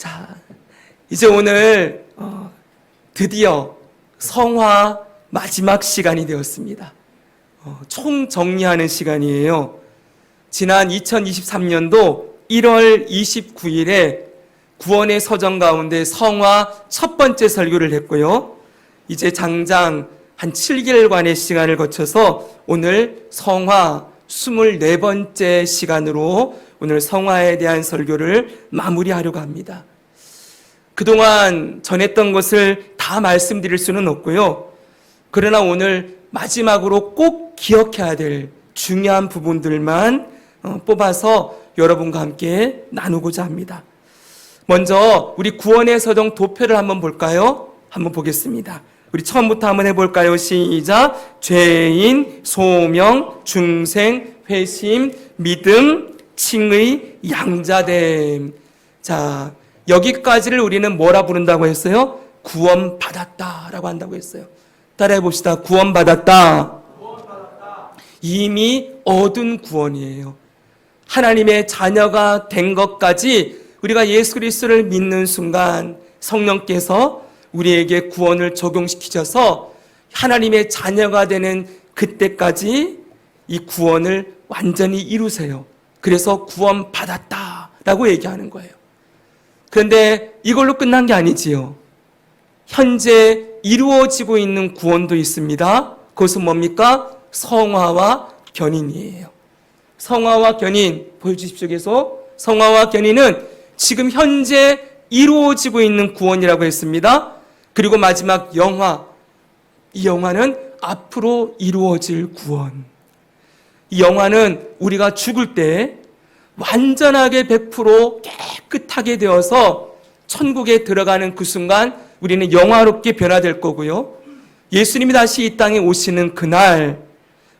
자, 이제 오늘 드디어 성화 마지막 시간이 되었습니다. 총 정리하는 시간이에요. 지난 2023년도 1월 29일에 구원의 서정 가운데 성화 첫 번째 설교를 했고요. 이제 장장 한 7개월간의 시간을 거쳐서 오늘 성화 24번째 시간으로 오늘 성화에 대한 설교를 마무리하려고 합니다. 그동안 전했던 것을 다 말씀드릴 수는 없고요. 그러나 오늘 마지막으로 꼭 기억해야 될 중요한 부분들만 뽑아서 여러분과 함께 나누고자 합니다. 먼저 우리 구원의 서정 도표를 한번 볼까요? 한번 보겠습니다. 우리 처음부터 한번 해볼까요? 시작. 죄인, 소명, 중생, 회심, 믿음, 칭의, 양자됨. 자, 여기까지를 우리는 뭐라 부른다고 했어요? 구원받았다라고 한다고 했어요. 따라해 봅시다. 구원받았다. 이미 얻은 구원이에요. 하나님의 자녀가 된 것까지 우리가 예수 그리스도를 믿는 순간 성령께서 우리에게 구원을 적용시키셔서 하나님의 자녀가 되는 그때까지 이 구원을 완전히 이루세요. 그래서 구원받았다라고 얘기하는 거예요. 그런데 이걸로 끝난 게 아니지요. 현재 이루어지고 있는 구원도 있습니다. 그것은 뭡니까? 성화와 견인이에요. 성화와 견인 보여주십시오. 계속. 성화와 견인은 지금 현재 이루어지고 있는 구원이라고 했습니다. 그리고 마지막 영화. 이 영화는 앞으로 이루어질 구원. 이 영화는 우리가 죽을 때 완전하게 100% 깨끗하게 되어서 천국에 들어가는 그 순간 우리는 영화롭게 변화될 거고요. 예수님이 다시 이 땅에 오시는 그날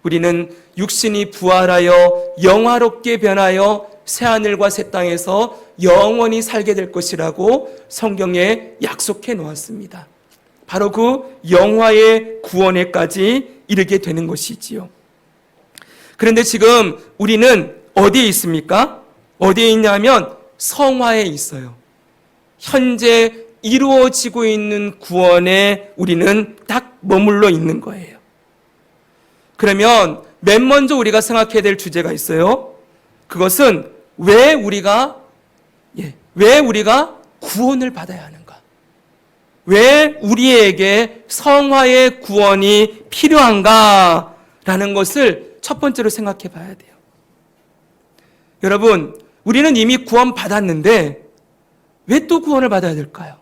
우리는 육신이 부활하여 영화롭게 변하여 새하늘과 새 땅에서 영원히 살게 될 것이라고 성경에 약속해 놓았습니다. 바로 그 영화의 구원에까지 이르게 되는 것이지요. 그런데 지금 우리는 어디에 있습니까? 어디에 있냐면 성화에 있어요. 현재 이루어지고 있는 구원에 우리는 딱 머물러 있는 거예요. 그러면 맨 먼저 우리가 생각해야 될 주제가 있어요. 그것은 왜 우리가 구원을 받아야 하는가? 왜 우리에게 성화의 구원이 필요한가? 라는 것을 첫 번째로 생각해 봐야 돼요. 여러분, 우리는 이미 구원 받았는데 왜 또 구원을 받아야 될까요?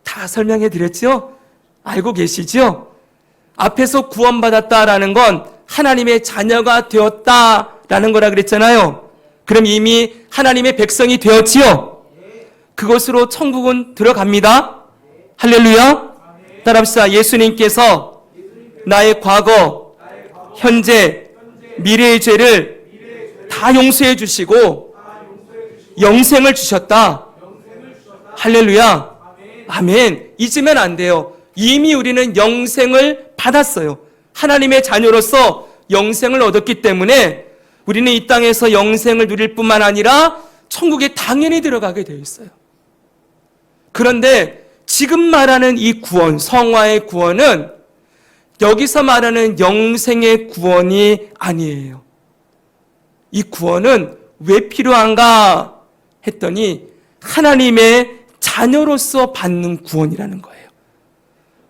다 설명해 드렸죠? 알고 계시죠? 앞에서 구원받았다라는 건 하나님의 자녀가 되었다라는 거라 그랬잖아요. 그럼 이미 하나님의 백성이 되었지요? 그것으로 천국은 들어갑니다. 할렐루야. 따라합시다. 예수님께서 나의 과거, 현재, 미래의 죄를 다 용서해 주시고 영생을 주셨다. 할렐루야. 아멘. 잊으면 안 돼요. 이미 우리는 영생을 받았어요. 하나님의 자녀로서 영생을 얻었기 때문에 우리는 이 땅에서 영생을 누릴 뿐만 아니라 천국에 당연히 들어가게 되어 있어요. 그런데 지금 말하는 이 구원, 성화의 구원은 여기서 말하는 영생의 구원이 아니에요. 이 구원은 왜 필요한가 했더니 하나님의 자녀로서 받는 구원이라는 거예요.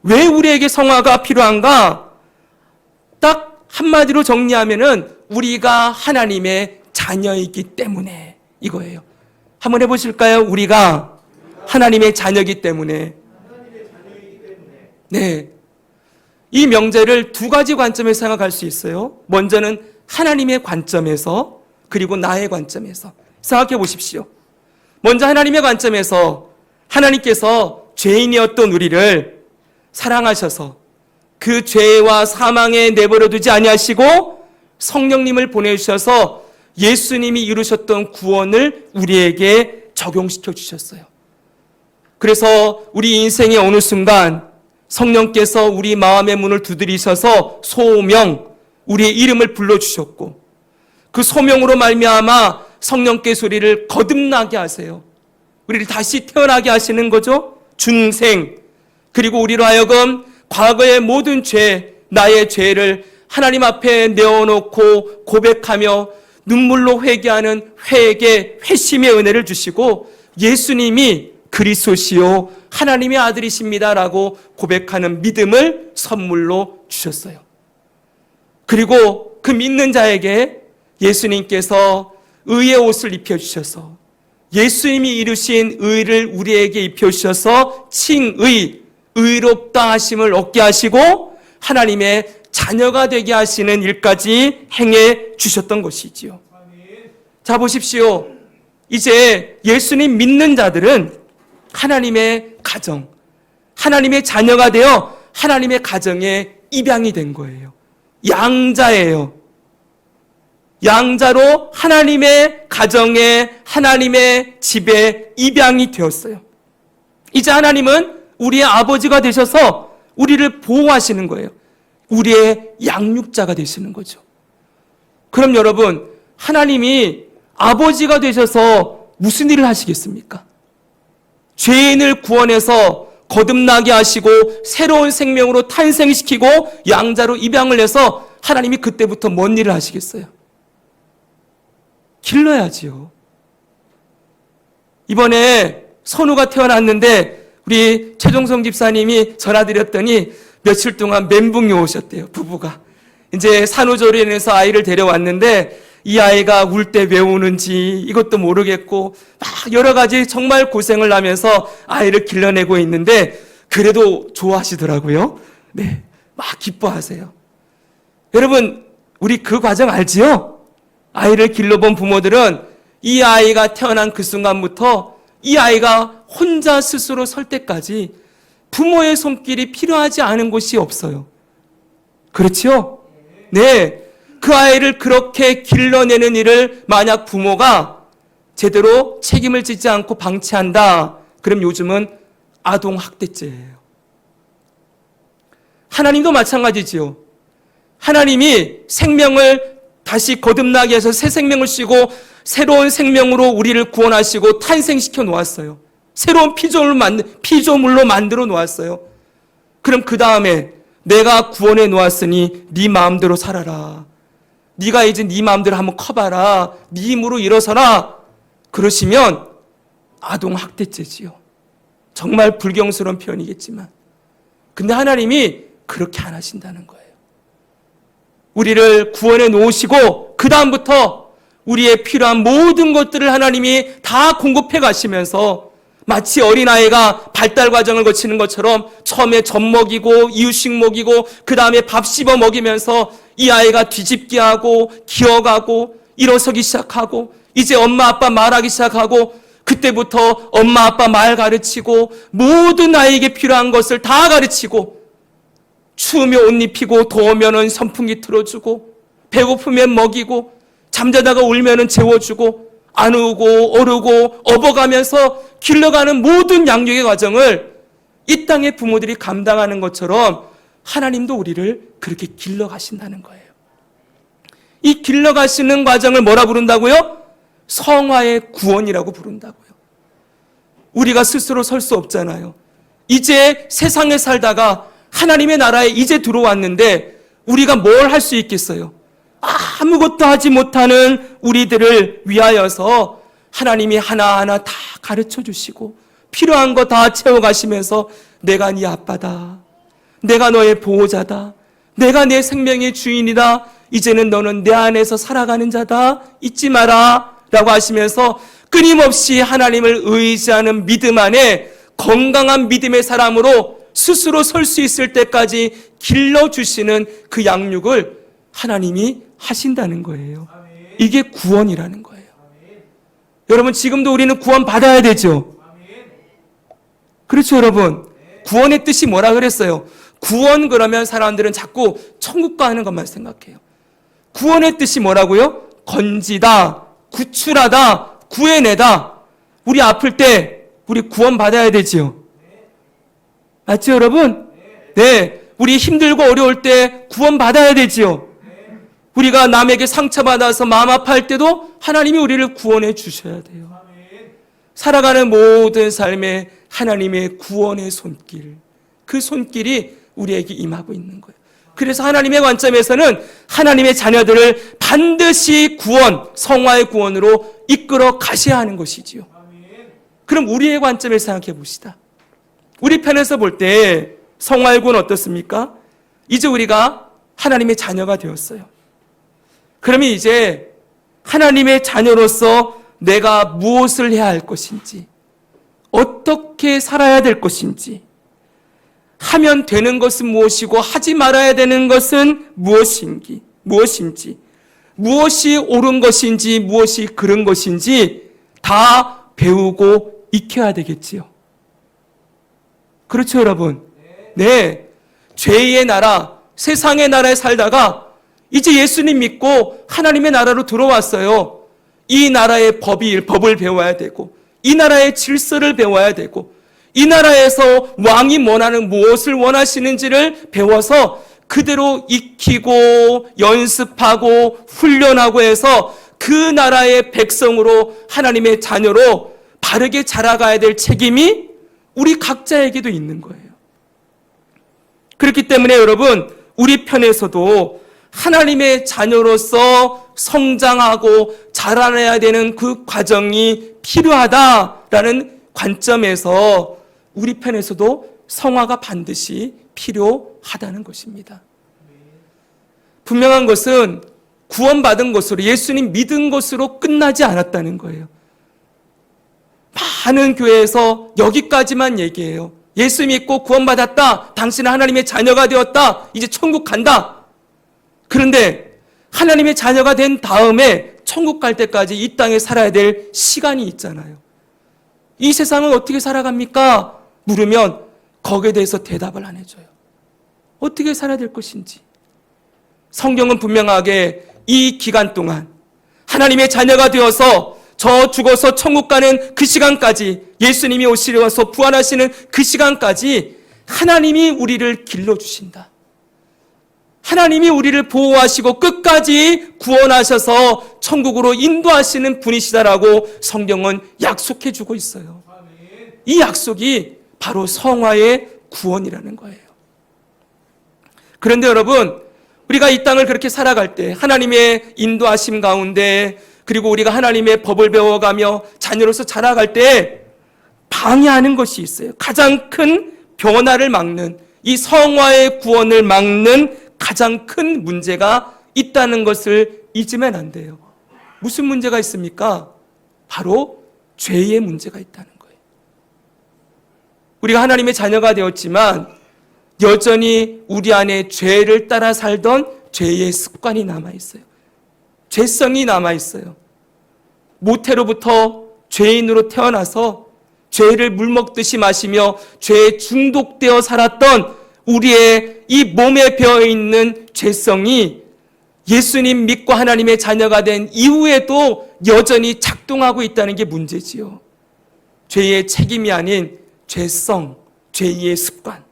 왜 우리에게 성화가 필요한가? 딱 한마디로 정리하면은 우리가 하나님의 자녀이기 때문에 이거예요. 한번 해보실까요? 우리가 하나님의 자녀이기 때문에. 네. 이 명제를 두 가지 관점에서 생각할 수 있어요. 먼저는 하나님의 관점에서, 그리고 나의 관점에서 생각해 보십시오. 먼저 하나님의 관점에서 하나님께서 죄인이었던 우리를 사랑하셔서 그 죄와 사망에 내버려 두지 아니하시고 성령님을 보내주셔서 예수님이 이루셨던 구원을 우리에게 적용시켜 주셨어요. 그래서 우리 인생의 어느 순간 성령께서 우리 마음의 문을 두드리셔서 소명, 우리의 이름을 불러주셨고 그 소명으로 말미암아 성령께서 우리를 거듭나게 하세요. 우리를 다시 태어나게 하시는 거죠. 중생. 그리고 우리로 하여금 과거의 모든 죄, 나의 죄를 하나님 앞에 내어놓고 고백하며 눈물로 회개하는 회개, 회심의 은혜를 주시고 예수님이 그리스도시요 하나님의 아들이십니다라고 고백하는 믿음을 선물로 주셨어요. 그리고 그 믿는 자에게 예수님께서 의의 옷을 입혀주셔서 예수님이 이루신 의를 우리에게 입혀주셔서 칭의, 의롭다 하심을 얻게 하시고 하나님의 자녀가 되게 하시는 일까지 행해 주셨던 것이지요. 자, 보십시오. 이제 예수님 믿는 자들은 하나님의 가정, 하나님의 자녀가 되어 하나님의 가정에 입양이 된 거예요. 양자예요. 양자로 하나님의 가정에, 하나님의 집에 입양이 되었어요. 이제 하나님은 우리의 아버지가 되셔서 우리를 보호하시는 거예요. 우리의 양육자가 되시는 거죠. 그럼 여러분, 하나님이 아버지가 되셔서 무슨 일을 하시겠습니까? 죄인을 구원해서 거듭나게 하시고 새로운 생명으로 탄생시키고 양자로 입양을 해서 하나님이 그때부터 뭔 일을 하시겠어요? 길러야지요. 이번에 선우가 태어났는데 우리 최종성 집사님이 전화드렸더니 며칠 동안 멘붕이 오셨대요. 부부가. 이제 산후조리원에서 아이를 데려왔는데 이 아이가 울 때 왜 우는지 이것도 모르겠고 막 여러 가지 정말 고생을 하면서 아이를 길러내고 있는데 그래도 좋아하시더라고요. 네, 막 기뻐하세요. 여러분, 우리 그 과정 알지요? 아이를 길러본 부모들은 이 아이가 태어난 그 순간부터 이 아이가 혼자 스스로 설 때까지 부모의 손길이 필요하지 않은 곳이 없어요. 그렇죠? 네. 그 아이를 그렇게 길러내는 일을 만약 부모가 제대로 책임을 지지 않고 방치한다. 그럼 요즘은 아동학대죄예요. 하나님도 마찬가지지요. 하나님이 생명을 다시 거듭나게 해서 새 생명을 주시고 새로운 생명으로 우리를 구원하시고 탄생시켜 놓았어요. 새로운 피조물로 만들어 놓았어요. 그럼 그 다음에 내가 구원해 놓았으니 네 마음대로 살아라. 네가 이제 네 마음대로 한번 커봐라. 네 힘으로 일어서라. 그러시면 아동학대죄지요. 정말 불경스러운 표현이겠지만. 근데 하나님이 그렇게 안 하신다는 거예요. 우리를 구원해 놓으시고 그 다음부터 우리의 필요한 모든 것들을 하나님이 다 공급해 가시면서 마치 어린아이가 발달 과정을 거치는 것처럼 처음에 젖 먹이고 이유식 먹이고 그 다음에 밥 씹어 먹이면서 이 아이가 뒤집기 하고 기어가고 일어서기 시작하고 이제 엄마 아빠 말하기 시작하고 그때부터 엄마 아빠 말 가르치고 모든 아이에게 필요한 것을 다 가르치고 추우면 옷 입히고 더우면 선풍기 틀어주고 배고프면 먹이고 잠자다가 울면 재워주고 안우고 어르고 업어가면서 길러가는 모든 양육의 과정을 이 땅의 부모들이 감당하는 것처럼 하나님도 우리를 그렇게 길러가신다는 거예요. 이 길러가시는 과정을 뭐라 부른다고요? 성화의 구원이라고 부른다고요. 우리가 스스로 설 수 없잖아요. 이제 세상에 살다가 하나님의 나라에 이제 들어왔는데 우리가 뭘 할 수 있겠어요? 아무것도 하지 못하는 우리들을 위하여서 하나님이 하나하나 다 가르쳐 주시고 필요한 거 다 채워가시면서 내가 네 아빠다. 내가 너의 보호자다. 내가 내 생명의 주인이다. 이제는 너는 내 안에서 살아가는 자다. 잊지 마라. 라고 하시면서 끊임없이 하나님을 의지하는 믿음 안에 건강한 믿음의 사람으로 스스로 설 수 있을 때까지 길러주시는 그 양육을 하나님이 하신다는 거예요. 이게 구원이라는 거예요. 여러분, 지금도 우리는 구원 받아야 되죠? 그렇죠, 여러분? 구원의 뜻이 뭐라 그랬어요? 구원 그러면 사람들은 자꾸 천국 가는 것만 생각해요. 구원의 뜻이 뭐라고요? 건지다, 구출하다, 구해내다. 우리 아플 때 우리 구원 받아야 되지요. 맞죠, 여러분? 네. 우리 힘들고 어려울 때 구원 받아야 되지요. 우리가 남에게 상처받아서 마음 아파할 때도 하나님이 우리를 구원해 주셔야 돼요. 살아가는 모든 삶에 하나님의 구원의 손길, 그 손길이 우리에게 임하고 있는 거예요. 그래서 하나님의 관점에서는 하나님의 자녀들을 반드시 구원, 성화의 구원으로 이끌어 가셔야 하는 것이지요. 그럼 우리의 관점에서 생각해 봅시다. 우리 편에서 볼 때 성화의 구원 어떻습니까? 이제 우리가 하나님의 자녀가 되었어요. 그러면 이제 하나님의 자녀로서 내가 무엇을 해야 할 것인지, 어떻게 살아야 될 것인지, 하면 되는 것은 무엇이고 하지 말아야 되는 것은 무엇인지, 무엇이 옳은 것인지, 무엇이 그른 것인지 다 배우고 익혀야 되겠지요. 그렇죠, 여러분? 네. 죄의 나라, 세상의 나라에 살다가 이제 예수님 믿고 하나님의 나라로 들어왔어요. 이 나라의 법을 배워야 되고, 이 나라의 질서를 배워야 되고, 이 나라에서 왕이 무엇을 원하시는지를 배워서 그대로 익히고 연습하고 훈련하고 해서 그 나라의 백성으로 하나님의 자녀로 바르게 자라가야 될 책임이 우리 각자에게도 있는 거예요. 그렇기 때문에 여러분, 우리 편에서도 하나님의 자녀로서 성장하고 자라나야 되는 그 과정이 필요하다라는 관점에서 우리 편에서도 성화가 반드시 필요하다는 것입니다. 분명한 것은 구원받은 것으로, 예수님 믿은 것으로 끝나지 않았다는 거예요. 많은 교회에서 여기까지만 얘기해요. 예수 믿고 구원받았다. 당신은 하나님의 자녀가 되었다. 이제 천국 간다. 그런데 하나님의 자녀가 된 다음에 천국 갈 때까지 이 땅에 살아야 될 시간이 있잖아요. 이 세상은 어떻게 살아갑니까? 물으면 거기에 대해서 대답을 안 해줘요. 어떻게 살아야 될 것인지. 성경은 분명하게 이 기간 동안 하나님의 자녀가 되어서 저 죽어서 천국 가는 그 시간까지, 예수님이 오시려서 부활하시는 그 시간까지 하나님이 우리를 길러주신다. 하나님이 우리를 보호하시고 끝까지 구원하셔서 천국으로 인도하시는 분이시다라고 성경은 약속해 주고 있어요. 이 약속이 바로 성화의 구원이라는 거예요. 그런데 여러분, 우리가 이 땅을 그렇게 살아갈 때 하나님의 인도하심 가운데, 그리고 우리가 하나님의 법을 배워가며 자녀로서 자라갈 때 방해하는 것이 있어요. 가장 큰 변화를 막는, 이 성화의 구원을 막는 가장 큰 문제가 있다는 것을 잊으면 안 돼요. 무슨 문제가 있습니까? 바로 죄의 문제가 있다는 거예요. 우리가 하나님의 자녀가 되었지만 여전히 우리 안에 죄를 따라 살던 죄의 습관이 남아있어요. 죄성이 남아있어요. 모태로부터 죄인으로 태어나서 죄를 물먹듯이 마시며 죄에 중독되어 살았던 우리의 이 몸에 배어있는 죄성이 예수님 믿고 하나님의 자녀가 된 이후에도 여전히 작동하고 있다는 게 문제지요. 죄의 책임이 아닌 죄성, 죄의 습관.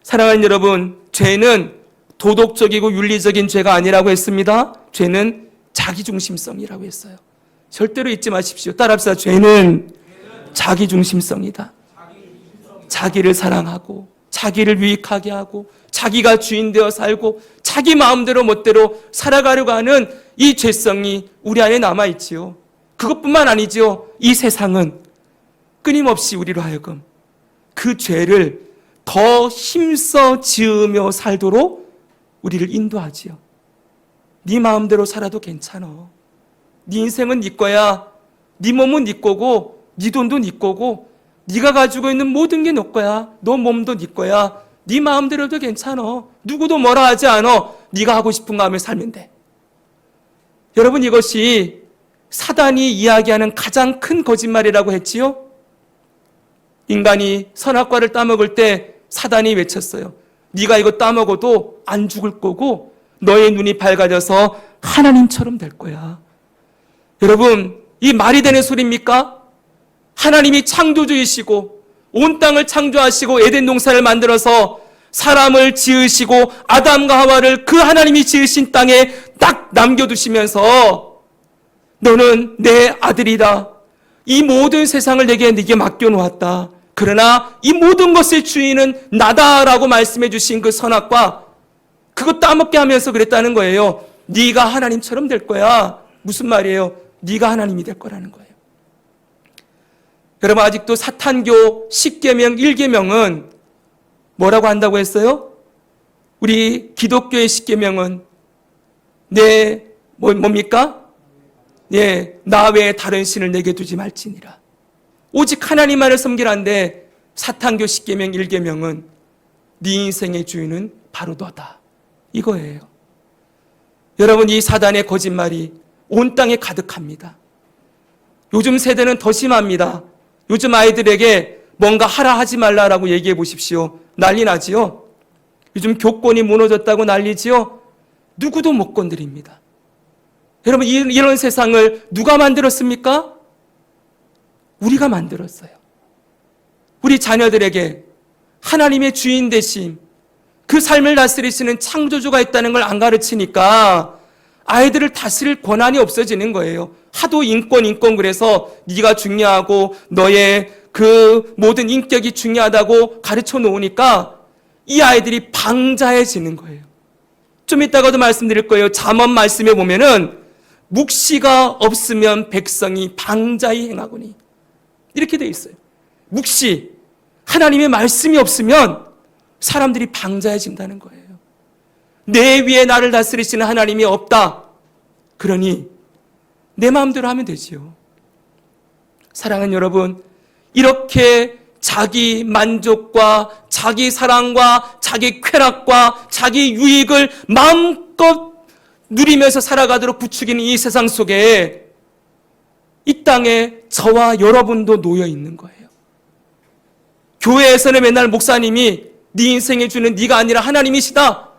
사랑하는 여러분, 죄는 도덕적이고 윤리적인 죄가 아니라고 했습니다. 죄는 자기중심성이라고 했어요. 절대로 잊지 마십시오. 따라합시다. 죄는 자기중심성이다. 자기를 사랑하고 자기를 유익하게 하고 자기가 주인 되어 살고 자기 마음대로 멋대로 살아가려고 하는 이 죄성이 우리 안에 남아있지요. 그것뿐만 아니지요. 이 세상은 끊임없이 우리로 하여금 그 죄를 더 힘써 지으며 살도록 우리를 인도하지요. 네 마음대로 살아도 괜찮아. 네 인생은 네 거야. 네 몸은 네 거고 네 돈도 네 거고 네가 가지고 있는 모든 게 너 거야. 너 몸도 네 거야. 네 마음대로도 괜찮아. 누구도 뭐라 하지 않아. 네가 하고 싶은 거 하며 살면 돼. 여러분, 이것이 사단이 이야기하는 가장 큰 거짓말이라고 했지요. 인간이 선악과를 따먹을 때 사단이 외쳤어요. 네가 이거 따먹어도 안 죽을 거고 너의 눈이 밝아져서 하나님처럼 될 거야. 여러분, 이 말이 되는 소리입니까? 하나님이 창조주이시고 온 땅을 창조하시고 에덴 동산을 만들어서 사람을 지으시고 아담과 하와를 그 하나님이 지으신 땅에 딱 남겨두시면서 너는 내 아들이다. 이 모든 세상을 네게 맡겨놓았다. 그러나 이 모든 것의 주인은 나다라고 말씀해 주신 그 선악과 그거 따먹게 하면서 그랬다는 거예요. 네가 하나님처럼 될 거야. 무슨 말이에요? 네가 하나님이 될 거라는 거예요. 여러분, 아직도 사탄교 10계명 1계명은 뭐라고 한다고 했어요? 우리 기독교의 10계명은 뭡니까? 나 외에 다른 신을 내게 두지 말지니라. 오직 하나님만을 섬기라는데 사탄교 10계명 1계명은 네 인생의 주인은 바로 너다. 이거예요. 여러분, 이 사단의 거짓말이 온 땅에 가득합니다. 요즘 세대는 더 심합니다. 요즘 아이들에게 뭔가 하라 하지 말라라고 얘기해 보십시오. 난리 나지요? 요즘 교권이 무너졌다고 난리지요? 누구도 못 건드립니다. 여러분, 이런 세상을 누가 만들었습니까? 우리가 만들었어요. 우리 자녀들에게 하나님의 주인 되심, 그 삶을 다스리시는 창조주가 있다는 걸 안 가르치니까 아이들을 다스릴 권한이 없어지는 거예요. 하도 인권 그래서 네가 중요하고 너의 그 모든 인격이 중요하다고 가르쳐 놓으니까 이 아이들이 방자해지는 거예요. 좀 이따가도 말씀드릴 거예요. 잠언 말씀에 보면은 묵시가 없으면 백성이 방자히 행하거니 이렇게 돼 있어요. 묵시, 하나님의 말씀이 없으면 사람들이 방자해진다는 거예요. 내 위에 나를 다스리시는 하나님이 없다. 그러니 내 마음대로 하면 되지요. 사랑하는 여러분, 이렇게 자기 만족과 자기 사랑과 자기 쾌락과 자기 유익을 마음껏 누리면서 살아가도록 부추기는 이 세상 속에 이 땅에 저와 여러분도 놓여 있는 거예요. 교회에서는 맨날 목사님이 네 인생에 주는 네가 아니라 하나님이시다.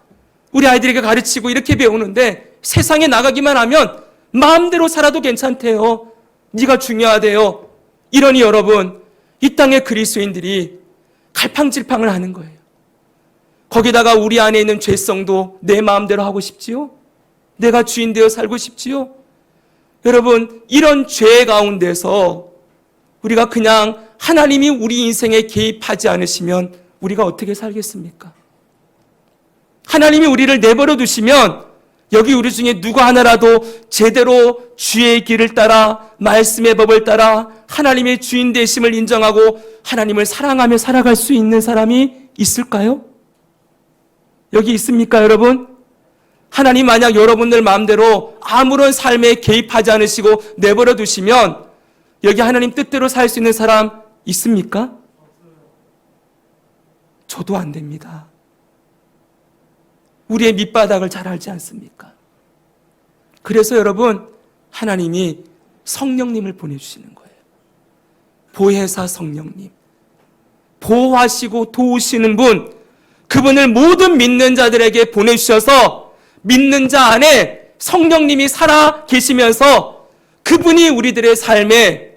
우리 아이들에게 가르치고 이렇게 배우는데 세상에 나가기만 하면 마음대로 살아도 괜찮대요. 네가 중요하대요. 이러니 여러분, 이 땅의 그리스도인들이 갈팡질팡을 하는 거예요. 거기다가 우리 안에 있는 죄성도 내 마음대로 하고 싶지요? 내가 주인 되어 살고 싶지요? 여러분, 이런 죄 가운데서 우리가 그냥 하나님이 우리 인생에 개입하지 않으시면 우리가 어떻게 살겠습니까? 하나님이 우리를 내버려 두시면 여기 우리 중에 누구 하나라도 제대로 주의 길을 따라 말씀의 법을 따라 하나님의 주인 되심을 인정하고 하나님을 사랑하며 살아갈 수 있는 사람이 있을까요? 여기 있습니까, 여러분? 하나님 만약 여러분들 마음대로 아무런 삶에 개입하지 않으시고 내버려 두시면 여기 하나님 뜻대로 살 수 있는 사람 있습니까? 저도 안 됩니다. 우리의 밑바닥을 잘 알지 않습니까? 그래서 여러분, 하나님이 성령님을 보내주시는 거예요. 보혜사 성령님. 보호하시고 도우시는 분, 그분을 모든 믿는 자들에게 보내주셔서 믿는 자 안에 성령님이 살아 계시면서 그분이 우리들의 삶에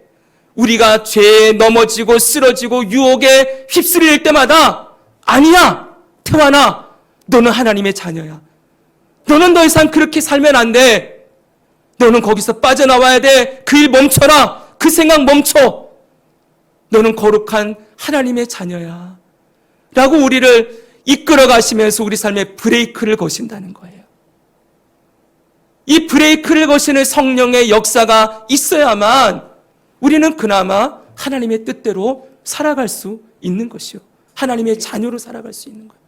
우리가 죄에 넘어지고 쓰러지고 유혹에 휩쓸릴 때마다 아니야, 태환아, 너는 하나님의 자녀야. 너는 더 이상 그렇게 살면 안 돼. 너는 거기서 빠져나와야 돼. 그 일 멈춰라. 그 생각 멈춰. 너는 거룩한 하나님의 자녀야. 라고 우리를 이끌어 가시면서 우리 삶에 브레이크를 거신다는 거예요. 이 브레이크를 거시는 성령의 역사가 있어야만 우리는 그나마 하나님의 뜻대로 살아갈 수 있는 것이요. 하나님의 자녀로 살아갈 수 있는 거예요.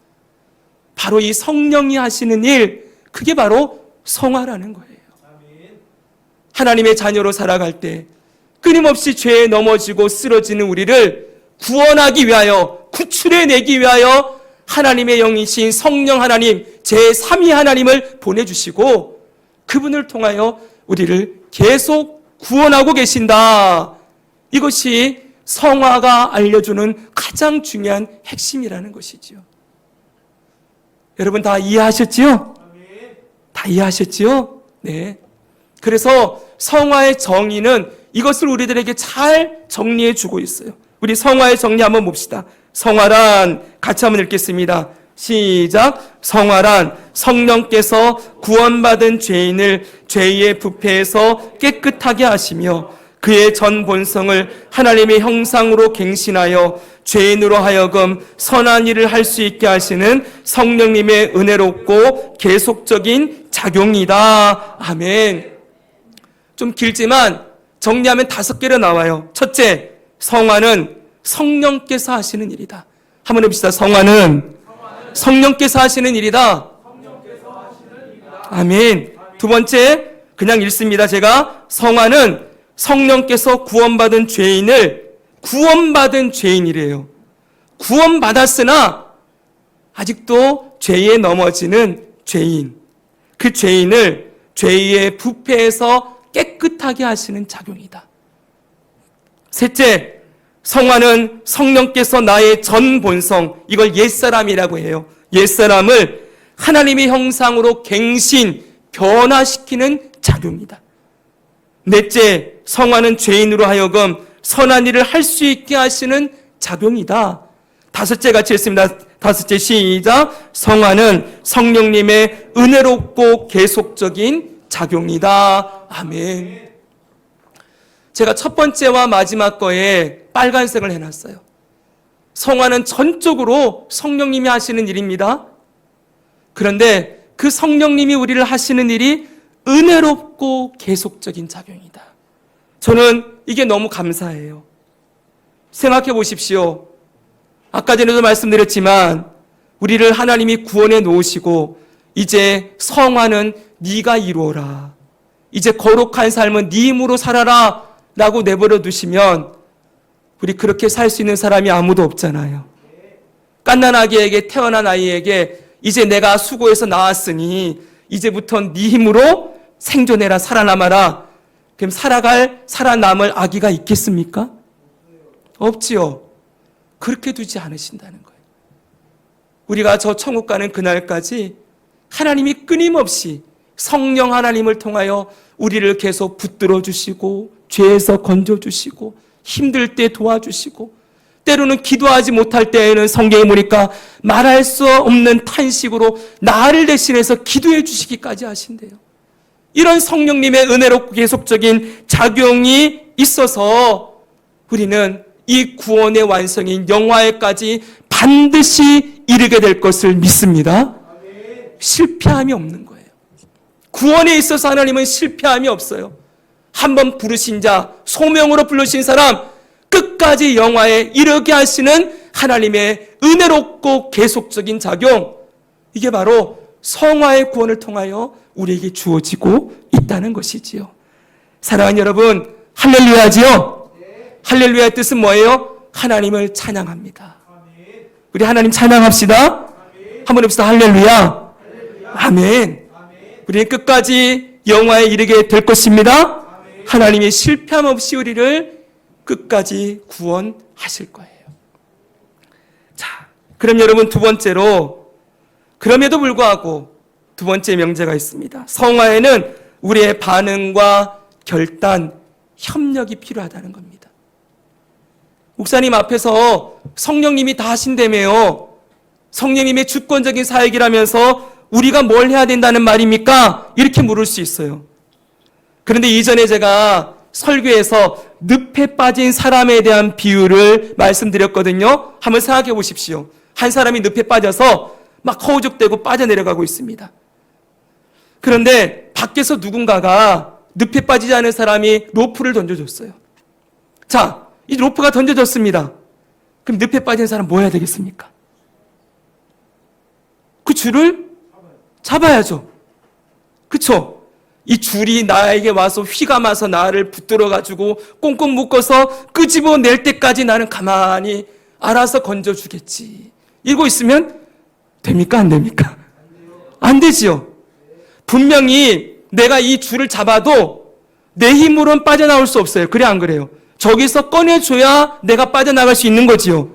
바로 이 성령이 하시는 일, 그게 바로 성화라는 거예요. 하나님의 자녀로 살아갈 때 끊임없이 죄에 넘어지고 쓰러지는 우리를 구원하기 위하여, 구출해내기 위하여 하나님의 영이신 성령 하나님, 제3위 하나님을 보내주시고 그분을 통하여 우리를 계속 구원하고 계신다. 이것이 성화가 알려주는 가장 중요한 핵심이라는 것이지요. 여러분 다 이해하셨지요? 다 이해하셨지요? 네. 그래서 성화의 정의는 이것을 우리들에게 잘 정리해 주고 있어요. 우리 성화의 정리 한번 봅시다. 성화란 같이 한번 읽겠습니다. 시작. 성화란 성령께서 구원받은 죄인을 죄의 부패에서 깨끗하게 하시며 그의 전 본성을 하나님의 형상으로 갱신하여 죄인으로 하여금 선한 일을 할 수 있게 하시는 성령님의 은혜롭고 계속적인 작용이다. 아멘. 좀 길지만 정리하면 5개로 나와요. 첫째, 성화는 성령께서 하시는 일이다. 한번 해봅시다. 성화는 성령께서 하시는 일이다. 아멘. 두 번째, 그냥 읽습니다. 제가 성화는 성령께서 구원받은 죄인이래요. 구원받았으나 아직도 죄에 넘어지는 죄인. 그 죄인을 죄의 부패에서 깨끗하게 하시는 작용이다. 셋째, 성화는 성령께서 나의 전 본성, 이걸 옛사람이라고 해요. 옛사람을 하나님의 형상으로 갱신, 변화시키는 작용이다. 넷째, 성화는 죄인으로 하여금 선한 일을 할 수 있게 하시는 작용이다. 다섯째 같이 했습니다. 다섯째 시작. 성화는 성령님의 은혜롭고 계속적인 작용이다. 아멘. 제가 첫 번째와 마지막 거에 빨간색을 해놨어요. 성화는 전적으로 성령님이 하시는 일입니다. 그런데 그 성령님이 우리를 하시는 일이 은혜롭고 계속적인 작용이다. 저는 이게 너무 감사해요. 생각해 보십시오. 아까 전에도 말씀드렸지만 우리를 하나님이 구원해 놓으시고 이제 성화는 네가 이루어라. 이제 거룩한 삶은 네 힘으로 살아라 라고 내버려 두시면 우리 그렇게 살 수 있는 사람이 아무도 없잖아요. 갓난아기에게 태어난 아이에게 이제 내가 수고해서 낳았으니 이제부터 네 힘으로 생존해라, 살아남아라. 그럼 살아남을 아기가 있겠습니까? 없지요. 그렇게 두지 않으신다는 거예요. 우리가 저 천국 가는 그날까지 하나님이 끊임없이 성령 하나님을 통하여 우리를 계속 붙들어 주시고 죄에서 건져 주시고 힘들 때 도와주시고 때로는 기도하지 못할 때에는 성경에 보니까 말할 수 없는 탄식으로 나를 대신해서 기도해 주시기까지 하신대요. 이런 성령님의 은혜롭고 계속적인 작용이 있어서 우리는 이 구원의 완성인 영화에까지 반드시 이르게 될 것을 믿습니다. 실패함이 없는 거예요. 구원에 있어서 하나님은 실패함이 없어요. 한번 부르신 자, 소명으로 부르신 사람 끝까지 영화에 이르게 하시는 하나님의 은혜롭고 계속적인 작용, 이게 바로 성화의 구원을 통하여 우리에게 주어지고 있다는 것이지요. 사랑하는 여러분, 할렐루야지요? 할렐루야의 뜻은 뭐예요? 하나님을 찬양합니다. 우리 하나님 찬양합시다. 한번 해봅시다. 할렐루야. 아멘. 우리는 끝까지 영화에 이르게 될 것입니다. 하나님이 실패함 없이 우리를 끝까지 구원하실 거예요. 자, 그럼 여러분 두 번째로, 그럼에도 불구하고 두 번째 명제가 있습니다. 성화에는 우리의 반응과 결단, 협력이 필요하다는 겁니다. 목사님 앞에서 성령님이 다 하신다며요. 성령님의 주권적인 사역이라면서 우리가 뭘 해야 된다는 말입니까? 이렇게 물을 수 있어요. 그런데 이전에 제가 설교에서 늪에 빠진 사람에 대한 비유를 말씀드렸거든요. 한번 생각해 보십시오. 한 사람이 늪에 빠져서 막 허우적대고 빠져내려가고 있습니다. 그런데 밖에서 누군가가 늪에 빠지지 않은 사람이 로프를 던져줬어요. 자, 이 로프가 던져졌습니다. 그럼 늪에 빠진 사람 뭐 해야 되겠습니까? 그 줄을 잡아야죠. 그쵸? 이 줄이 나에게 와서 휘감아서 나를 붙들어가지고 꽁꽁 묶어서 끄집어낼 때까지 나는 가만히 알아서 건져주겠지. 이러고 있으면 됩니까? 안 됩니까? 안 되지요. 분명히 내가 이 줄을 잡아도 내 힘으로는 빠져나올 수 없어요. 그래 안 그래요? 저기서 꺼내줘야 내가 빠져나갈 수 있는 거지요.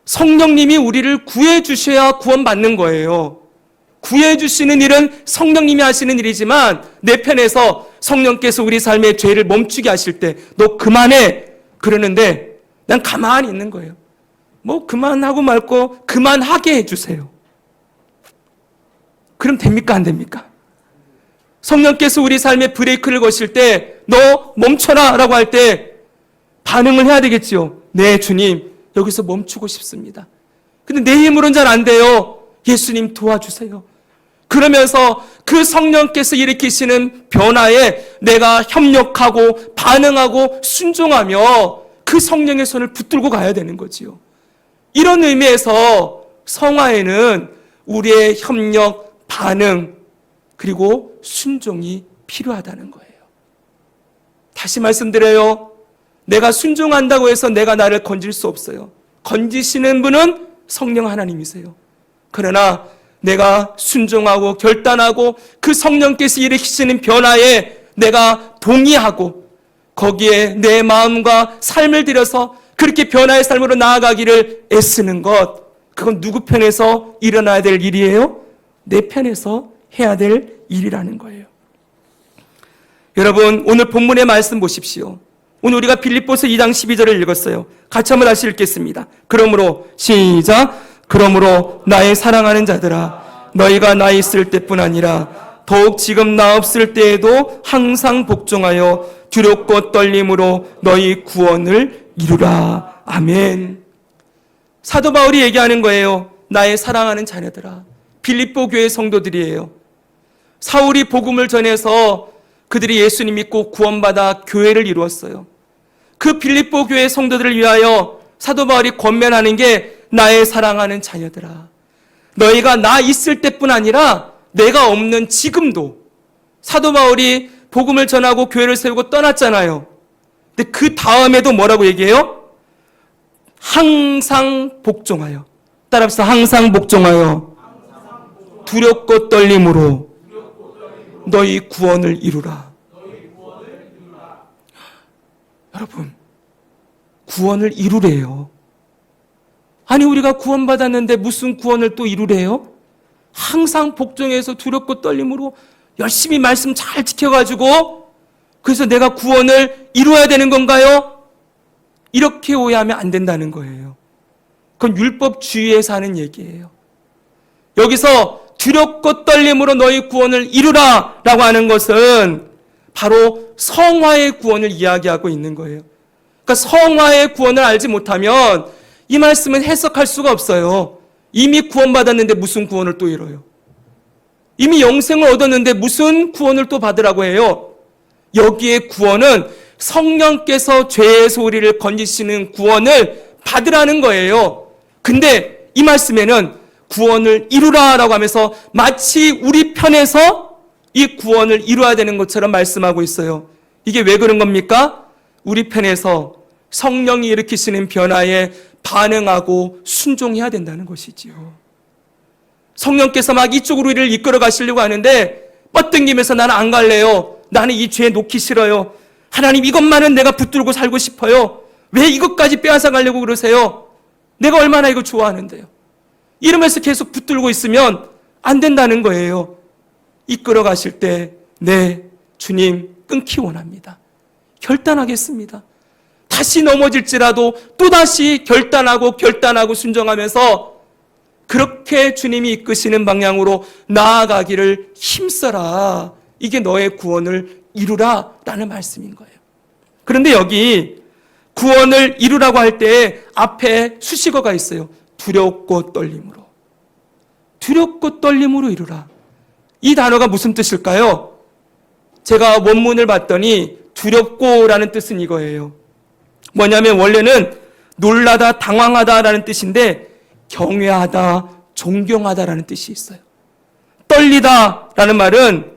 성령님이 우리를 구해주셔야 구원받는 거예요. 구해주시는 일은 성령님이 하시는 일이지만 내 편에서 성령께서 우리 삶의 죄를 멈추게 하실 때 너 그만해 그러는데 난 가만히 있는 거예요. 뭐 그만하고 말고 그만하게 해주세요. 그럼 됩니까? 안 됩니까? 성령께서 우리 삶에 브레이크를 거실 때 너 멈춰라 라고 할 때 반응을 해야 되겠지요. 네, 주님, 여기서 멈추고 싶습니다. 근데 내 힘으로는 잘 안 돼요. 예수님 도와주세요. 그러면서 그 성령께서 일으키시는 변화에 내가 협력하고 반응하고 순종하며 그 성령의 손을 붙들고 가야 되는 거지요. 이런 의미에서 성화에는 우리의 협력, 반응, 그리고 순종이 필요하다는 거예요. 다시 말씀드려요. 내가 순종한다고 해서 내가 나를 건질 수 없어요. 건지시는 분은 성령 하나님이세요. 그러나 내가 순종하고 결단하고 그 성령께서 일으키시는 변화에 내가 동의하고 거기에 내 마음과 삶을 들여서 그렇게 변화의 삶으로 나아가기를 애쓰는 것, 그건 누구 편에서 일어나야 될 일이에요? 내 편에서 해야 될 일이라는 거예요. 여러분, 오늘 본문의 말씀 보십시오. 오늘 우리가 빌립보서 2장 12절을 읽었어요. 같이 한번 다시 읽겠습니다. 그러므로 시작. 그러므로 나의 사랑하는 자들아, 너희가 나 있을 때뿐 아니라 더욱 지금 나 없을 때에도 항상 복종하여 두렵고 떨림으로 너희 구원을 이루라. 아멘. 사도 바울이 얘기하는 거예요. 나의 사랑하는 자녀들아. 빌립보 교회 성도들이에요. 사울이 복음을 전해서 그들이 예수님 믿고 구원받아 교회를 이루었어요. 그 빌립보 교회 성도들을 위하여 사도 바울이 권면하는 게 나의 사랑하는 자녀들아. 너희가 나 있을 때뿐 아니라 내가 없는 지금도. 사도 바울이 복음을 전하고 교회를 세우고 떠났잖아요. 근데 그 다음에도 뭐라고 얘기해요? 항상 복종하여. 따라합시다. 항상 복종하여 두렵고 떨림으로 너희 구원을 이루라. 여러분, 구원을 이루래요. 아니, 우리가 구원받았는데 무슨 구원을 또 이루래요? 항상 복종해서 두렵고 떨림으로 열심히 말씀 잘 지켜가지고 그래서 내가 구원을 이루어야 되는 건가요? 이렇게 오해하면 안 된다는 거예요. 그건 율법주의에서 하는 얘기예요. 여기서 두렵고 떨림으로 너희 구원을 이루라 라고 하는 것은 바로 성화의 구원을 이야기하고 있는 거예요. 그러니까 성화의 구원을 알지 못하면 이 말씀은 해석할 수가 없어요. 이미 구원받았는데 무슨 구원을 또 이뤄요? 이미 영생을 얻었는데 무슨 구원을 또 받으라고 해요? 여기에 구원은 성령께서 죄의 소리를 건지시는 구원을 받으라는 거예요. 근데 이 말씀에는 구원을 이루라라고 하면서 마치 우리 편에서 이 구원을 이루어야 되는 것처럼 말씀하고 있어요. 이게 왜 그런 겁니까? 우리 편에서 성령이 일으키시는 변화에 반응하고 순종해야 된다는 것이지요. 성령께서 막 이쪽으로 우리를 이끌어 가시려고 하는데 뻗당기면서 나는 안 갈래요. 나는 이 죄에 놓기 싫어요. 하나님, 이것만은 내가 붙들고 살고 싶어요. 왜 이것까지 빼앗아 가려고 그러세요? 내가 얼마나 이거 좋아하는데요. 이러면서 계속 붙들고 있으면 안 된다는 거예요. 이끌어 가실 때, 네, 주님 끊기 원합니다. 결단하겠습니다. 다시 넘어질지라도 또다시 결단하고 순종하면서 그렇게 주님이 이끄시는 방향으로 나아가기를 힘써라. 이게 너의 구원을 이루라 라는 말씀인 거예요. 그런데 여기 구원을 이루라고 할 때 앞에 수식어가 있어요. 두렵고 떨림으로. 두렵고 떨림으로 이루라. 이 단어가 무슨 뜻일까요? 제가 원문을 봤더니 두렵고라는 뜻은 이거예요. 뭐냐면 원래는 놀라다, 당황하다라는 뜻인데 경외하다, 존경하다라는 뜻이 있어요. 떨리다라는 말은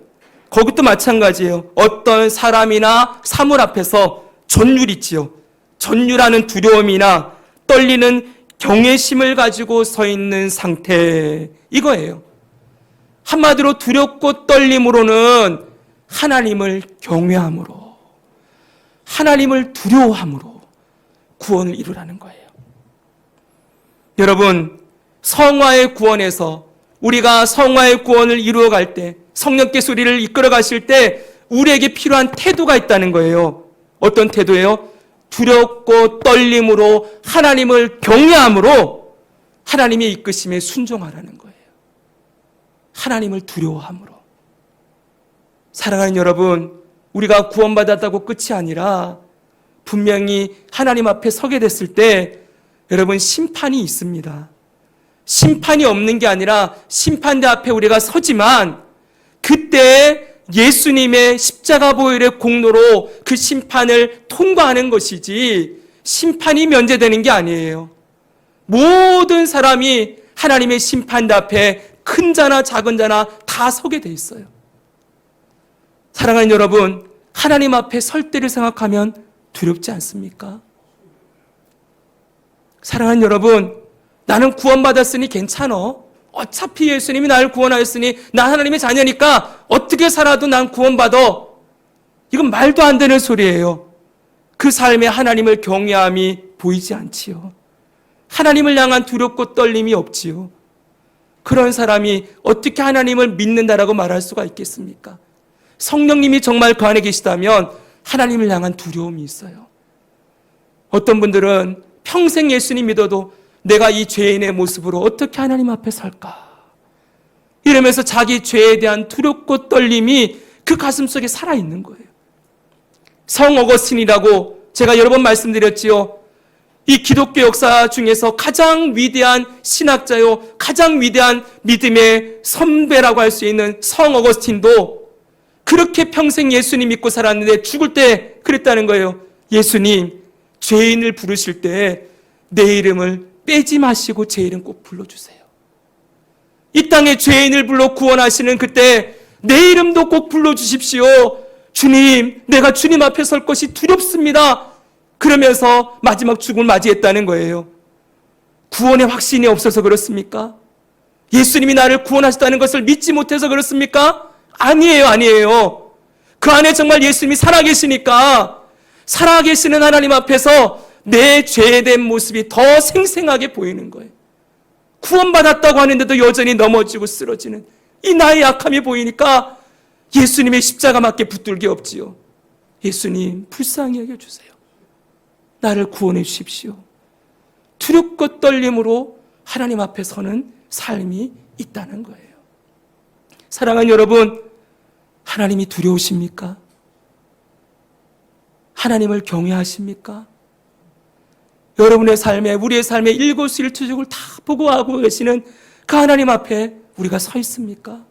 그것도 마찬가지예요. 어떤 사람이나 사물 앞에서 전율 있지요. 전율하는 두려움이나 떨리는 경외심을 가지고 서 있는 상태, 이거예요. 한마디로 두렵고 떨림으로는 하나님을 경외함으로, 하나님을 두려워함으로 구원을 이루라는 거예요. 여러분, 성화의 구원에서 우리가 성화의 구원을 이루어갈 때, 성령께서 우리를 이끌어 가실 때 우리에게 필요한 태도가 있다는 거예요. 어떤 태도예요? 두렵고 떨림으로 하나님을 경외함으로 하나님의 이끄심에 순종하라는 거예요. 하나님을 두려워함으로. 사랑하는 여러분, 우리가 구원받았다고 끝이 아니라 분명히 하나님 앞에 서게 됐을 때 여러분 심판이 있습니다. 심판이 없는 게 아니라 심판대 앞에 우리가 서지만 그때 예수님의 십자가 보혈의 공로로 그 심판을 통과하는 것이지 심판이 면제되는 게 아니에요. 모든 사람이 하나님의 심판대 앞에 큰 자나 작은 자나 다 서게 돼 있어요. 사랑하는 여러분, 하나님 앞에 설 때를 생각하면 두렵지 않습니까? 사랑하는 여러분, 나는 구원받았으니 괜찮아. 어차피 예수님이 나를 구원하였으니 나 하나님의 자녀니까 어떻게 살아도 난 구원받아. 이건 말도 안 되는 소리예요. 그 삶에 하나님을 경외함이 보이지 않지요. 하나님을 향한 두렵고 떨림이 없지요. 그런 사람이 어떻게 하나님을 믿는다라고 말할 수가 있겠습니까? 성령님이 정말 그 안에 계시다면 하나님을 향한 두려움이 있어요. 어떤 분들은 평생 예수님 믿어도 내가 이 죄인의 모습으로 어떻게 하나님 앞에 설까? 이러면서 자기 죄에 대한 두렵고 떨림이 그 가슴 속에 살아있는 거예요. 성 어거스틴이라고 제가 여러 번 말씀드렸지요. 이 기독교 역사 중에서 가장 위대한 신학자요, 가장 위대한 믿음의 선배라고 할 수 있는 성 어거스틴도 그렇게 평생 예수님 믿고 살았는데 죽을 때 그랬다는 거예요. 예수님, 죄인을 부르실 때 내 이름을 빼지 마시고 제 이름 꼭 불러주세요. 이 땅에 죄인을 불러 구원하시는 그때 내 이름도 꼭 불러주십시오. 주님, 내가 주님 앞에 설 것이 두렵습니다. 그러면서 마지막 죽음을 맞이했다는 거예요. 구원의 확신이 없어서 그렇습니까? 예수님이 나를 구원하셨다는 것을 믿지 못해서 그렇습니까? 아니에요. 그 안에 정말 예수님이 살아계시니까 살아계시는 하나님 앞에서 내 죄된 모습이 더 생생하게 보이는 거예요. 구원받았다고 하는데도 여전히 넘어지고 쓰러지는 이 나의 약함이 보이니까 예수님의 십자가밖에 붙들 게 없지요. 예수님, 불쌍히 여겨주세요. 나를 구원해 주십시오. 두렵고 떨림으로 하나님 앞에 서는 삶이 있다는 거예요. 사랑하는 여러분, 하나님이 두려우십니까? 하나님을 경외하십니까? 여러분의 삶에, 우리의 삶에 일거수일투족을 다 보고하고 계시는 그 하나님 앞에 우리가 서 있습니까?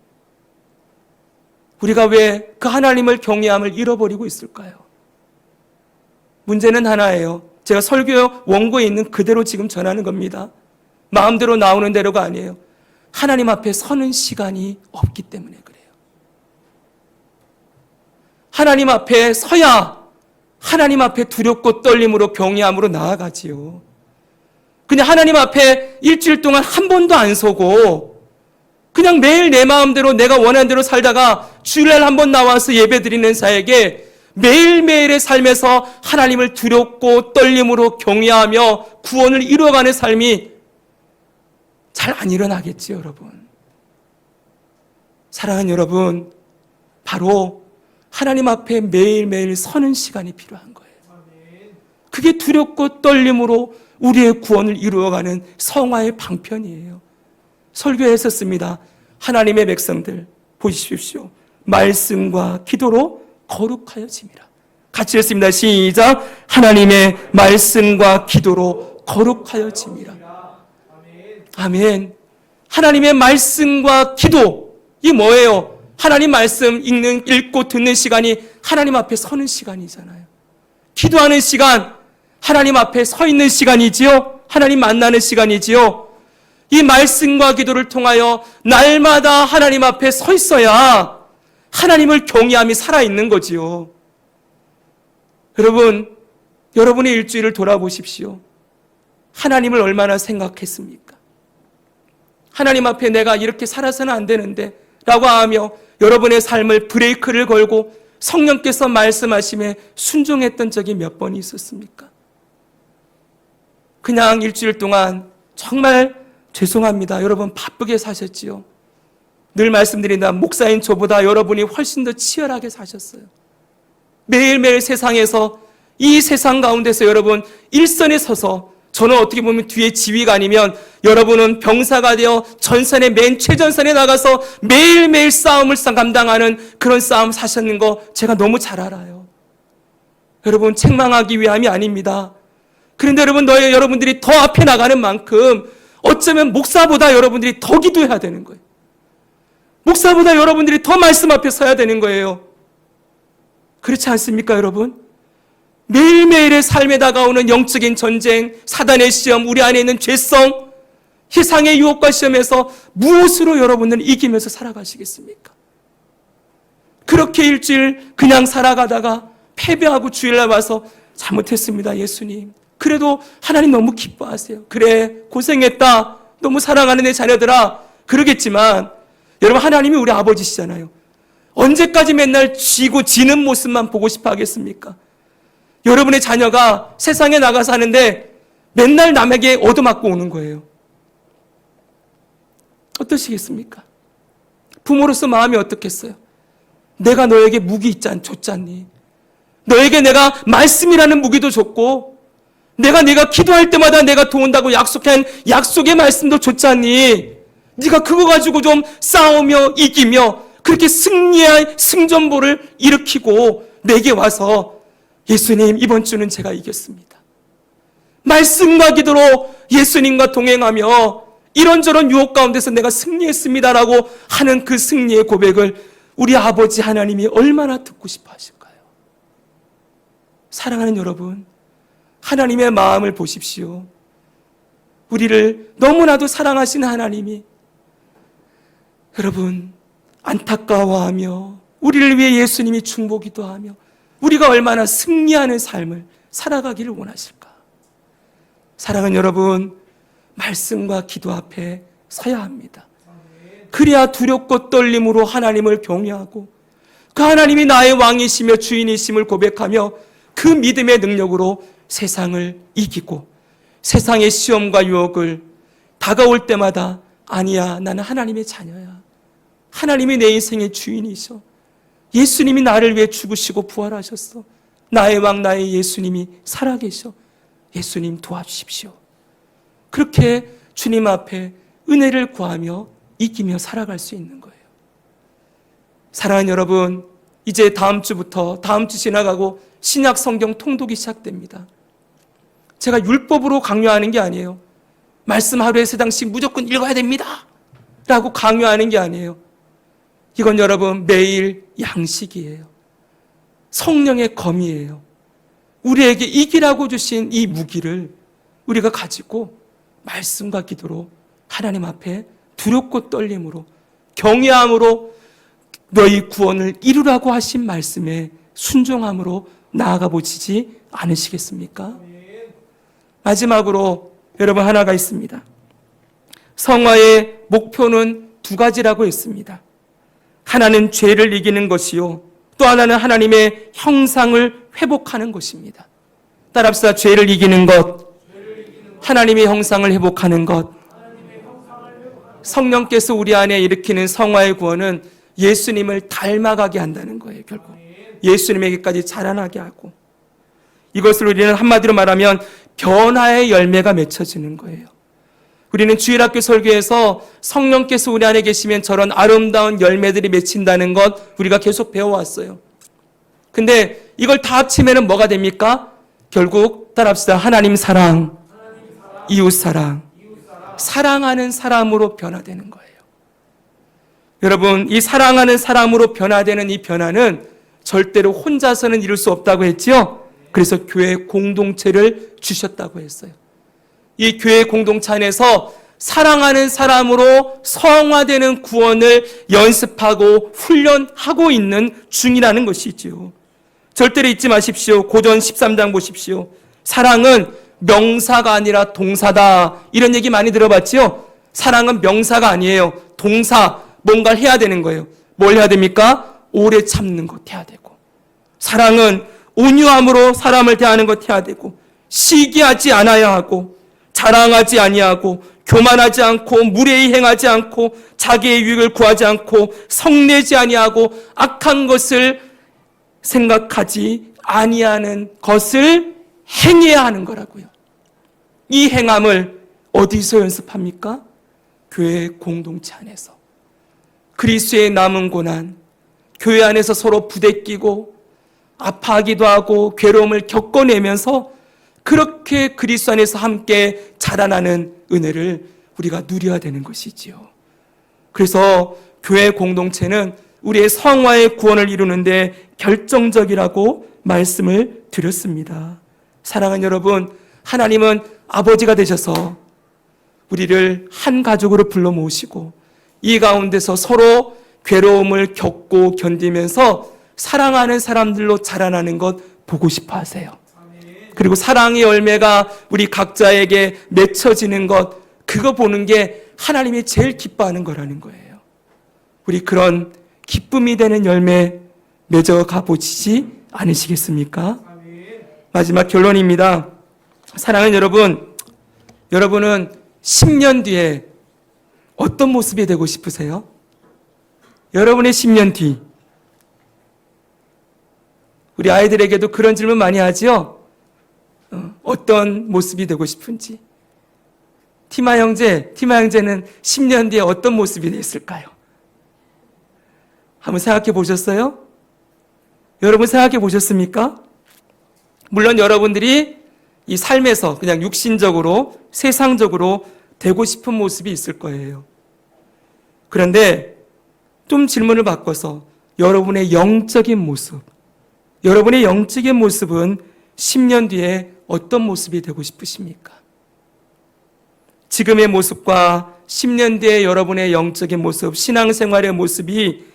우리가 왜 그 하나님을 경외함을 잃어버리고 있을까요? 문제는 하나예요. 제가 설교 원고에 있는 그대로 지금 전하는 겁니다. 마음대로 나오는 대로가 아니에요. 하나님 앞에 서는 시간이 없기 때문에 그래요. 하나님 앞에 서야 하나님 앞에 두렵고 떨림으로 경외함으로 나아가지요. 그냥 하나님 앞에 일주일 동안 한 번도 안 서고 그냥 매일 내 마음대로 내가 원하는 대로 살다가 주일날 한 번 나와서 예배드리는 자에게 매일매일의 삶에서 하나님을 두렵고 떨림으로 경외하며 구원을 이루어가는 삶이 잘 안 일어나겠지요, 여러분. 사랑하는 여러분, 바로 하나님 앞에 매일매일 서는 시간이 필요한 거예요. 그게 두렵고 떨림으로 우리의 구원을 이루어가는 성화의 방편이에요. 설교에 했었습니다. 하나님의 백성들 보십시오. 말씀과 기도로 거룩하여짐이라. 같이 했습니다. 시작. 하나님의 말씀과 기도로 거룩하여짐이라. 아멘. 하나님의 말씀과 기도, 이 뭐예요? 하나님 말씀 읽고 듣는 시간이 하나님 앞에 서는 시간이잖아요. 기도하는 시간, 하나님 앞에 서 있는 시간이지요. 하나님 만나는 시간이지요. 이 말씀과 기도를 통하여 날마다 하나님 앞에 서 있어야 하나님을 경외함이 살아있는 거지요. 여러분, 여러분의 일주일을 돌아보십시오. 하나님을 얼마나 생각했습니까? 하나님 앞에 내가 이렇게 살아서는 안 되는데 라고 하며 여러분의 삶을 브레이크를 걸고 성령께서 말씀하심에 순종했던 적이 몇 번이 있었습니까? 그냥 일주일 동안 정말 죄송합니다. 여러분 바쁘게 사셨지요. 늘 말씀드린다. 목사인 저보다 여러분이 훨씬 더 치열하게 사셨어요. 매일매일 세상에서 이 세상 가운데서 여러분 일선에 서서 저는 어떻게 보면 뒤에 지휘가 아니면 여러분은 병사가 되어 전선의 맨 최전선에 나가서 매일매일 싸움을 감당하는 그런 싸움 사셨는 거 제가 너무 잘 알아요. 여러분 책망하기 위함이 아닙니다. 그런데 여러분들이 더 앞에 나가는 만큼 어쩌면 목사보다 여러분들이 더 기도해야 되는 거예요. 목사보다 여러분들이 더 말씀 앞에 서야 되는 거예요. 그렇지 않습니까, 여러분? 매일매일의 삶에 다가오는 영적인 전쟁, 사단의 시험, 우리 안에 있는 죄성, 세상의 유혹과 시험에서 무엇으로 여러분은 이기면서 살아가시겠습니까? 그렇게 일주일 그냥 살아가다가 패배하고 주일날 와서 잘못했습니다, 예수님. 그래도 하나님 너무 기뻐하세요. 그래, 고생했다. 너무 사랑하는 내 자녀들아. 그러겠지만 여러분 하나님이 우리 아버지시잖아요. 언제까지 맨날 지고 지는 모습만 보고 싶어 하겠습니까? 여러분의 자녀가 세상에 나가 사는데 맨날 남에게 얻어맞고 오는 거예요. 어떠시겠습니까? 부모로서 마음이 어떻겠어요? 내가 너에게 무기 줬잖니. 너에게 내가 말씀이라는 무기도 줬고 내가 기도할 때마다 내가 도운다고 약속한 약속의 말씀도 줬잖니. 네가 그거 가지고 좀 싸우며 이기며 그렇게 승리의 승전보를 일으키고 내게 와서 예수님 이번 주는 제가 이겼습니다. 말씀과 기도로 예수님과 동행하며 이런저런 유혹 가운데서 내가 승리했습니다라고 하는 그 승리의 고백을 우리 아버지 하나님이 얼마나 듣고 싶어 하실까요? 사랑하는 여러분, 하나님의 마음을 보십시오. 우리를 너무나도 사랑하시는 하나님이 여러분 안타까워하며 우리를 위해 예수님이 중보기도 하며 우리가 얼마나 승리하는 삶을 살아가기를 원하실까? 사랑하는 여러분, 말씀과 기도 앞에 서야 합니다. 그래야 두렵고 떨림으로 하나님을 경외하고 그 하나님이 나의 왕이시며 주인이심을 고백하며 그 믿음의 능력으로 세상을 이기고 세상의 시험과 유혹을 다가올 때마다 아니야, 나는 하나님의 자녀야. 하나님이 내 인생의 주인이셔. 예수님이 나를 위해 죽으시고 부활하셨어. 나의 왕 나의 예수님이 살아계셔. 예수님 도와주십시오. 그렇게 주님 앞에 은혜를 구하며 이기며 살아갈 수 있는 거예요. 사랑하는 여러분, 이제 다음 주 지나가고 신약 성경 통독이 시작됩니다. 제가 율법으로 강요하는 게 아니에요. 말씀 하루에 3장씩 무조건 읽어야 됩니다 라고 강요하는 게 아니에요. 이건 여러분 매일 양식이에요. 성령의 검이에요. 우리에게 이기라고 주신 이 무기를 우리가 가지고 말씀과 기도로 하나님 앞에 두렵고 떨림으로 경외함으로 너희 구원을 이루라고 하신 말씀에 순종함으로 나아가 보시지 않으시겠습니까? 마지막으로 여러분 하나가 있습니다. 성화의 목표는 2가지라고 했습니다. 하나는 죄를 이기는 것이요, 또 하나는 하나님의 형상을 회복하는 것입니다. 따라합시다. 죄를 이기는 것, 하나님의 형상을 회복하는 것. 성령께서 우리 안에 일으키는 성화의 구원은 예수님을 닮아가게 한다는 거예요. 결국 예수님에게까지 자라나게 하고, 이것을 우리는 한마디로 말하면 변화의 열매가 맺혀지는 거예요. 우리는 주일학교 설교에서 성령께서 우리 안에 계시면 저런 아름다운 열매들이 맺힌다는 것 우리가 계속 배워왔어요. 근데 이걸 다 합치면 뭐가 됩니까? 결국 따라합시다. 하나님 사랑, 이웃 사랑, 사랑하는 사람으로 변화되는 거예요. 여러분, 이 사랑하는 사람으로 변화되는 이 변화는 절대로 혼자서는 이룰 수 없다고 했지요. 그래서 교회 공동체를 주셨다고 했어요. 이 교회 공동체 안에서 사랑하는 사람으로 성화되는 구원을 연습하고 훈련하고 있는 중이라는 것이지요. 절대로 잊지 마십시오. 고전 13장 보십시오. 사랑은 명사가 아니라 동사다. 이런 얘기 많이 들어봤지요? 사랑은 명사가 아니에요. 동사, 뭔가를 해야 되는 거예요. 뭘 해야 됩니까? 오래 참는 것 해야 되고, 사랑은 온유함으로 사람을 대하는 것 해야 되고, 시기하지 않아야 하고, 자랑하지 아니하고, 교만하지 않고, 무례히 행하지 않고, 자기의 유익을 구하지 않고, 성내지 아니하고, 악한 것을 생각하지 아니하는 것을 행해야 하는 거라고요. 이 행함을 어디서 연습합니까? 교회 공동체 안에서. 그리스도의 남은 고난, 교회 안에서 서로 부대끼고 아파하기도 하고 괴로움을 겪어내면서 그렇게 그리스도 안에서 함께 자라나는 은혜를 우리가 누려야 되는 것이지요. 그래서 교회 공동체는 우리의 성화의 구원을 이루는데 결정적이라고 말씀을 드렸습니다. 사랑하는 여러분, 하나님은 아버지가 되셔서 우리를 한 가족으로 불러 모으시고 이 가운데서 서로 괴로움을 겪고 견디면서 사랑하는 사람들로 자라나는 것 보고 싶어 하세요. 그리고 사랑의 열매가 우리 각자에게 맺혀지는 것, 그거 보는 게 하나님이 제일 기뻐하는 거라는 거예요. 우리 그런 기쁨이 되는 열매 맺어가 보시지 않으시겠습니까? 마지막 결론입니다. 사랑하는 여러분, 여러분은 10년 뒤에 어떤 모습이 되고 싶으세요? 여러분의 10년 뒤. 우리 아이들에게도 그런 질문 많이 하죠? 어떤 모습이 되고 싶은지. 티마 형제는 10년 뒤에 어떤 모습이 됐을까요? 한번 생각해 보셨어요? 여러분 생각해 보셨습니까? 물론 여러분들이 이 삶에서 그냥 육신적으로, 세상적으로 되고 싶은 모습이 있을 거예요. 그런데 좀 질문을 바꿔서 여러분의 영적인 모습, 여러분의 영적인 모습은 10년 뒤에 어떤 모습이 되고 싶으십니까? 지금의 모습과 10년 뒤에 여러분의 영적인 모습, 신앙생활의 모습이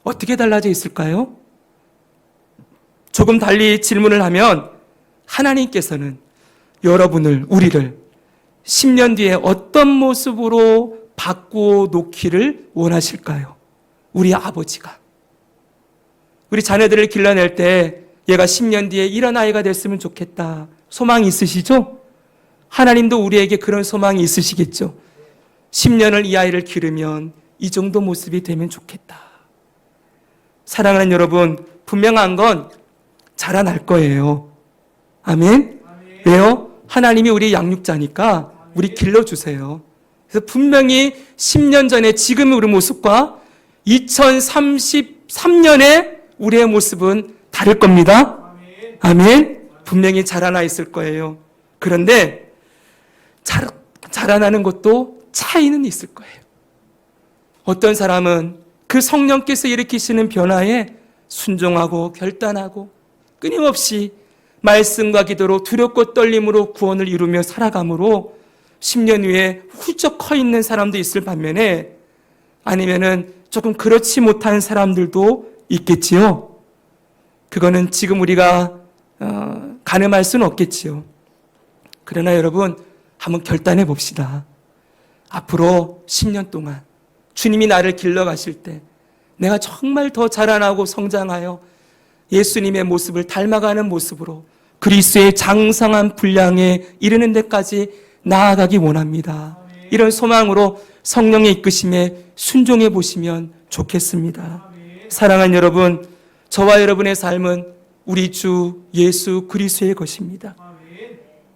어떻게 달라져 있을까요? 조금 달리 질문을 하면 하나님께서는 여러분을, 우리를 10년 뒤에 어떤 모습으로 바꾸어 놓기를 원하실까요? 우리 아버지가. 우리 자녀들을 길러낼 때 얘가 10년 뒤에 이런 아이가 됐으면 좋겠다. 소망이 있으시죠? 하나님도 우리에게 그런 소망이 있으시겠죠? 10년을 이 아이를 기르면 이 정도 모습이 되면 좋겠다. 사랑하는 여러분, 분명한 건 자라날 거예요. 아멘? 왜요? 하나님이 우리 양육자니까 우리 길러주세요. 그래서 분명히 10년 전에 지금의 우리 모습과 2033년에 우리의 모습은 다를 겁니다. 아멘? 분명히 자라나 있을 거예요. 그런데 자라나는 것도 차이는 있을 거예요. 어떤 사람은 그 성령께서 일으키시는 변화에 순종하고 결단하고 끊임없이 말씀과 기도로 두렵고 떨림으로 구원을 이루며 살아감으로 10년 후에 훌쩍 커 있는 사람도 있을 반면에 아니면은 조금 그렇지 못한 사람들도 있겠지요. 그거는 지금 우리가 가늠할 수는 없겠지요. 그러나 여러분 한번 결단해 봅시다. 앞으로 10년 동안 주님이 나를 길러가실 때 내가 정말 더 자라나고 성장하여 예수님의 모습을 닮아가는 모습으로 그리스도의 장성한 분량에 이르는 데까지 나아가기 원합니다. 이런 소망으로 성령의 이끄심에 순종해 보시면 좋겠습니다. 사랑하는 여러분, 저와 여러분의 삶은 우리 주 예수 그리스도의 것입니다.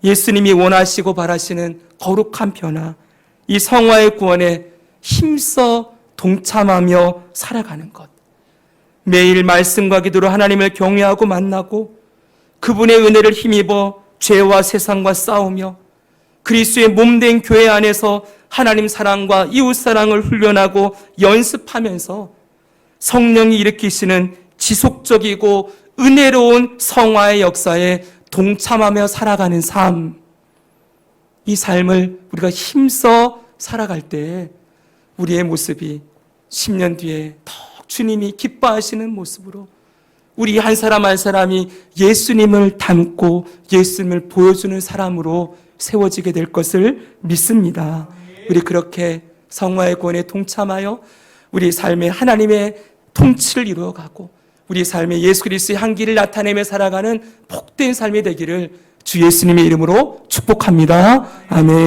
예수님이 원하시고 바라시는 거룩한 변화, 이 성화의 구원에 힘써 동참하며 살아가는 것. 매일 말씀과 기도로 하나님을 경외하고 만나고 그분의 은혜를 힘입어 죄와 세상과 싸우며 그리스도의 몸된 교회 안에서 하나님 사랑과 이웃 사랑을 훈련하고 연습하면서 성령이 일으키시는 지속적이고 은혜로운 성화의 역사에 동참하며 살아가는 삶. 이 삶을 우리가 힘써 살아갈 때 우리의 모습이 10년 뒤에 더 주님이 기뻐하시는 모습으로 우리 한 사람 한 사람이 예수님을 닮고 예수님을 보여주는 사람으로 세워지게 될 것을 믿습니다. 우리 그렇게 성화의 구원에 동참하여 우리 삶에 하나님의 통치를 이루어가고 우리 삶에 예수 그리스도의 향기를 나타내며 살아가는 복된 삶이 되기를 주 예수님의 이름으로 축복합니다. 아멘.